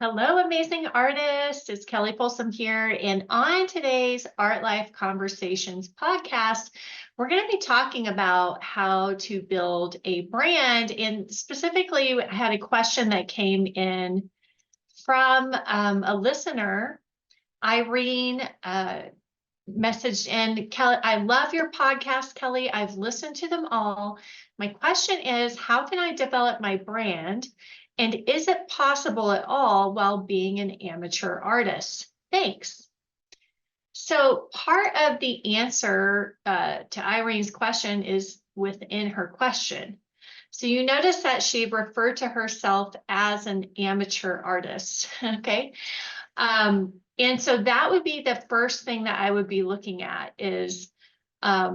Hello, amazing artists. It's Kelly Folsom here. And on today's Art Life Conversations podcast, we're going to be talking about how to build a brand. And specifically, I had a question that came in from a listener, Irene. Messaged in, Kelly, I love your podcast, Kelly. I've listened to them all. My question is, how can I develop my brand? And is it possible at all while being an amateur artist? Thanks. So part of the answer to Irene's question is within her question. So you notice that she referred to herself as an amateur artist, okay? And so that would be the first thing that I would be looking at is, I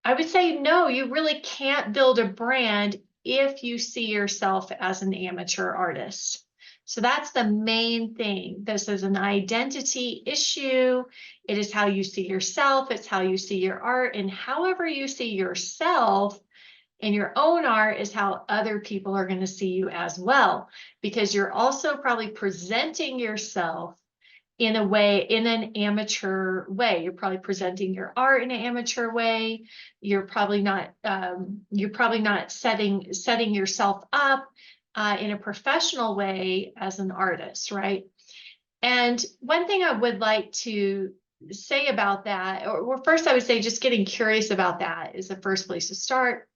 would say, no, you really can't build a brand if you see yourself as an amateur artist. So that's the main thing. This is an identity issue. It is how you see yourself. It's how you see your art, and however you see yourself in your own art is how other people are going to see you as well, because you're also probably presenting yourself in a way, in an amateur way. You're probably presenting your art in an amateur way. You're probably not setting yourself up in a professional way as an artist, right? And one thing I would like to say about that, or first I would say just getting curious about that is the first place to start.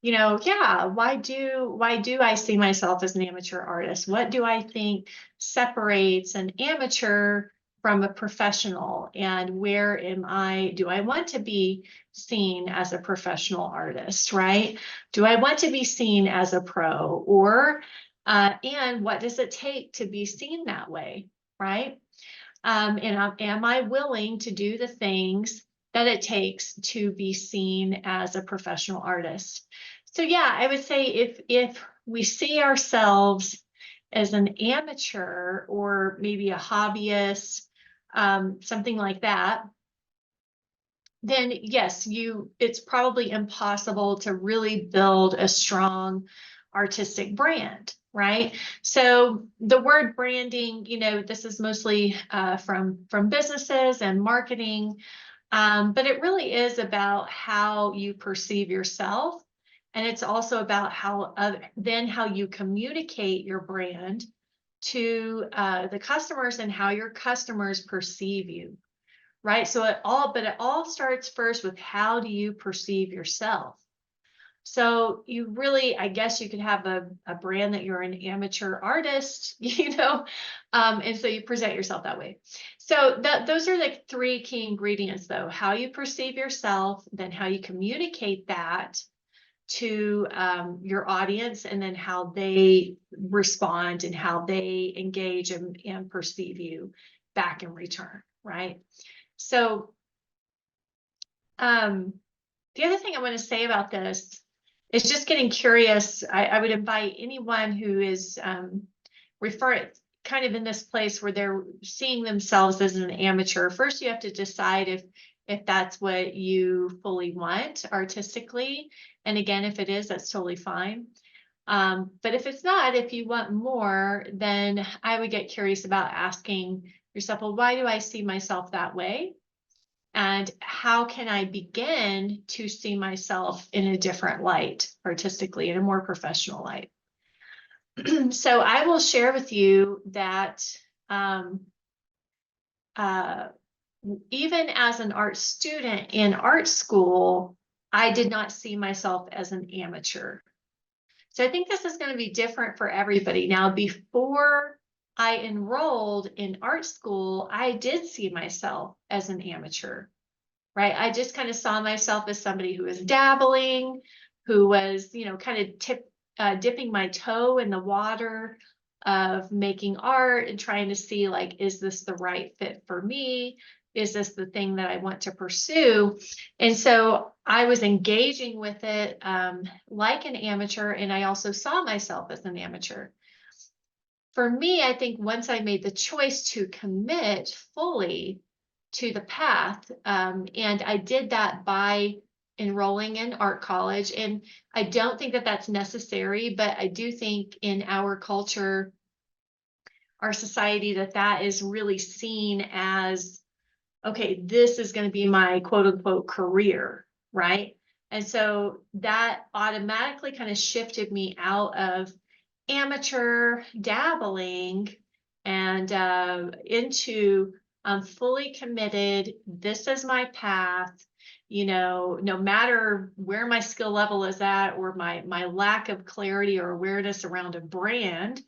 Yeah, why do I see myself as an amateur artist? What do I think separates an amateur from a professional? And where do I want to be seen as a professional artist, right? Do I want to be seen as a pro? And what does it take to be seen that way, right? And am I willing to do the things that it takes to be seen as a professional artist? So yeah, I would say if we see ourselves as an amateur or maybe a hobbyist, something like that, then yes, it's probably impossible to really build a strong artistic brand, right? So the word branding, this is mostly from businesses and marketing, but it really is about how you perceive yourself. And it's also about how you communicate your brand to the customers and how your customers perceive you, right? So it all starts first with how do you perceive yourself? So you really, I guess you could have a brand that you're an amateur artist, and so you present yourself that way. So those are the three key ingredients, though: how you perceive yourself, then how you communicate that to your audience, and then how they respond and how they engage and perceive you back in return, right? So the other thing I want to say about this is just getting curious. I would invite anyone who is kind of in this place where they're seeing themselves as an amateur. First, you have to decide if that's what you fully want artistically. And again, if it is, that's totally fine. But if it's not, if you want more, then I would get curious about asking yourself, well, why do I see myself that way? And how can I begin to see myself in a different light artistically, in a more professional light? So I will share with you that even as an art student in art school, I did not see myself as an amateur. So I think this is going to be different for everybody. Now, before I enrolled in art school, I did see myself as an amateur, right? I just kind of saw myself as somebody who was dabbling, who was, kind of dipping my toe in the water of making art and trying to see, like, is this the right fit for me? Is this the thing that I want to pursue? And so I was engaging with it like an amateur, and I also saw myself as an amateur. For me, I think once I made the choice to commit fully to the path, and I did that by enrolling in art college, and I don't think that that's necessary, but I do think in our culture, our society that is really seen as, okay, this is going to be my quote unquote career, right? And so that automatically kind of shifted me out of amateur dabbling and into fully committed. This is my path. No matter where my skill level is at, or my lack of clarity or awareness around a brand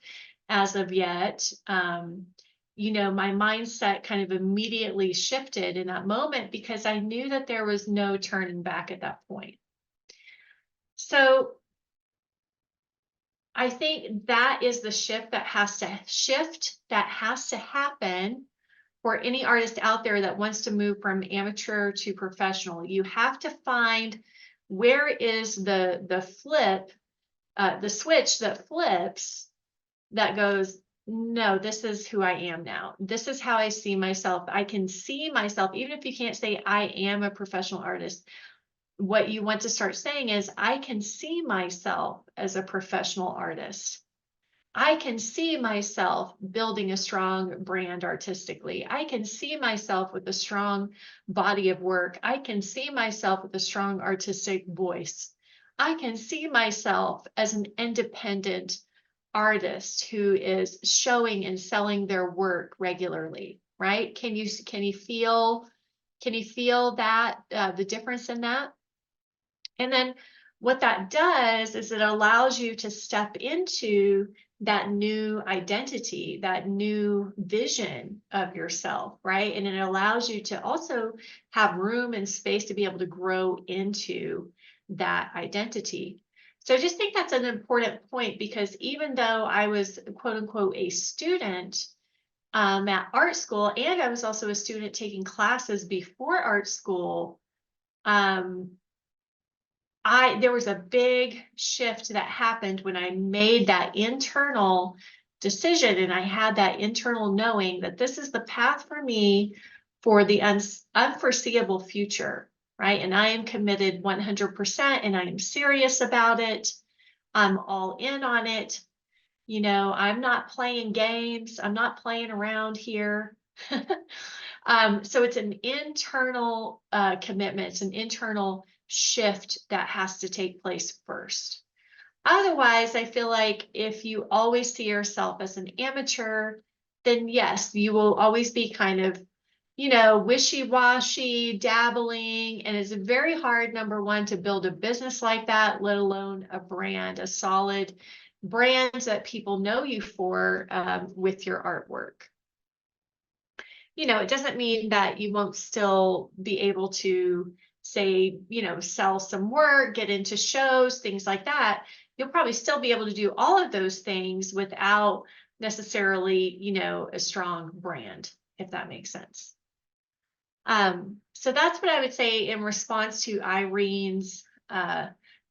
as of yet, my mindset kind of immediately shifted in that moment because I knew that there was no turning back at that point. So I think that is the shift that has to happen for any artist out there that wants to move from amateur to professional. You have to find where is the flip, the switch that flips, that goes, no, this is who I am now. This is how I see myself. I can see myself, even if you can't say I am a professional artist. What you want to start saying is, I can see myself as a professional artist. I can see myself building a strong brand artistically. I can see myself with a strong body of work. I can see myself with a strong artistic voice. I can see myself as an independent artist who is showing and selling their work regularly, right? Can you feel that the difference in that? And then what that does is it allows you to step into that new identity, that new vision of yourself, right? And it allows you to also have room and space to be able to grow into that identity. So I just think that's an important point, because even though I was quote unquote a student at art school, and I was also a student taking classes before art school, there was a big shift that happened when I made that internal decision, and I had that internal knowing that this is the path for me for the unforeseeable future, right? And I am committed 100%, and I am serious about it. I'm all in on it. I'm not playing games. I'm not playing around here. So it's an internal commitment. It's an internal shift that has to take place first. Otherwise, I feel like if you always see yourself as an amateur, then yes, you will always be kind of, wishy-washy, dabbling, and it's very hard, number one, to build a business like that, let alone a brand, a solid brand that people know you for with your artwork. It doesn't mean that you won't still be able to say, sell some work, get into shows, things like that. You'll probably still be able to do all of those things without necessarily, a strong brand, if that makes sense. So that's what I would say in response to Irene's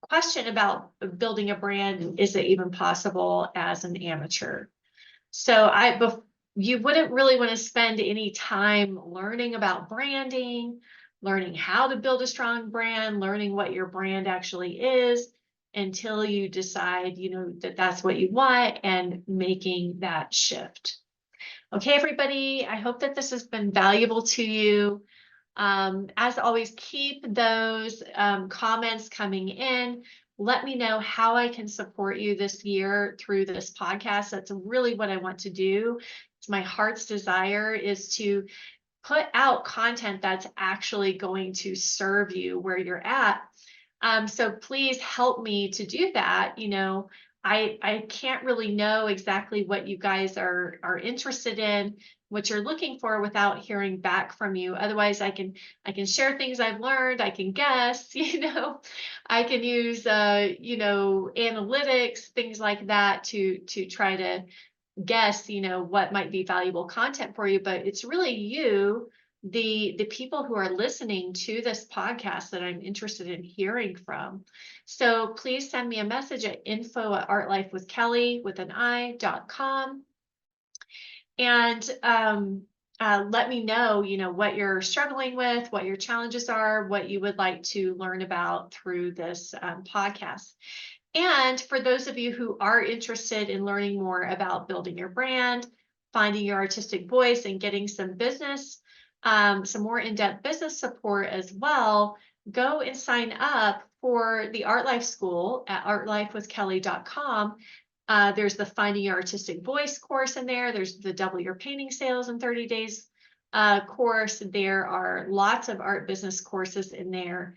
question about building a brand. Is it even possible as an amateur? So you wouldn't really want to spend any time learning about branding, learning how to build a strong brand, learning what your brand actually is, until you decide, that that's what you want, and making that shift. Okay, everybody, I hope that this has been valuable to you. As always, keep those comments coming in. Let me know how I can support you this year through this podcast. That's really what I want to do. It's my heart's desire, is to put out content that's actually going to serve you where you're at. So please help me to do that. I can't really know exactly what you guys are interested in, what you're looking for, without hearing back from you. Otherwise, I can share things I've learned. I can guess, I can use analytics, things like that, to try to guess, what might be valuable content for you. But it's really you, the people who are listening to this podcast, that I'm interested in hearing from. So please send me a message at info@artlifewithkelly.com, and let me know, what you're struggling with, what your challenges are, what you would like to learn about through this podcast. And for those of you who are interested in learning more about building your brand, finding your artistic voice and getting some business, some more in-depth business support as well, go and sign up for the Art Life School at artlifewithkelly.com. There's the Finding Your Artistic Voice course in there. There's the Double Your Painting Sales in 30 Days course. There are lots of art business courses in there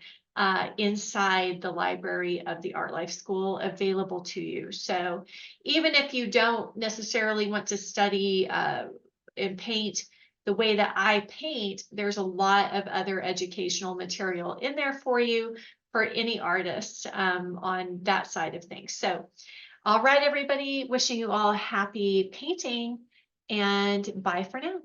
inside the library of the Art Life School available to you. So even if you don't necessarily want to study and paint the way that I paint, there's a lot of other educational material in there for you for any artist on that side of things. So, all right, everybody, wishing you all happy painting, and bye for now.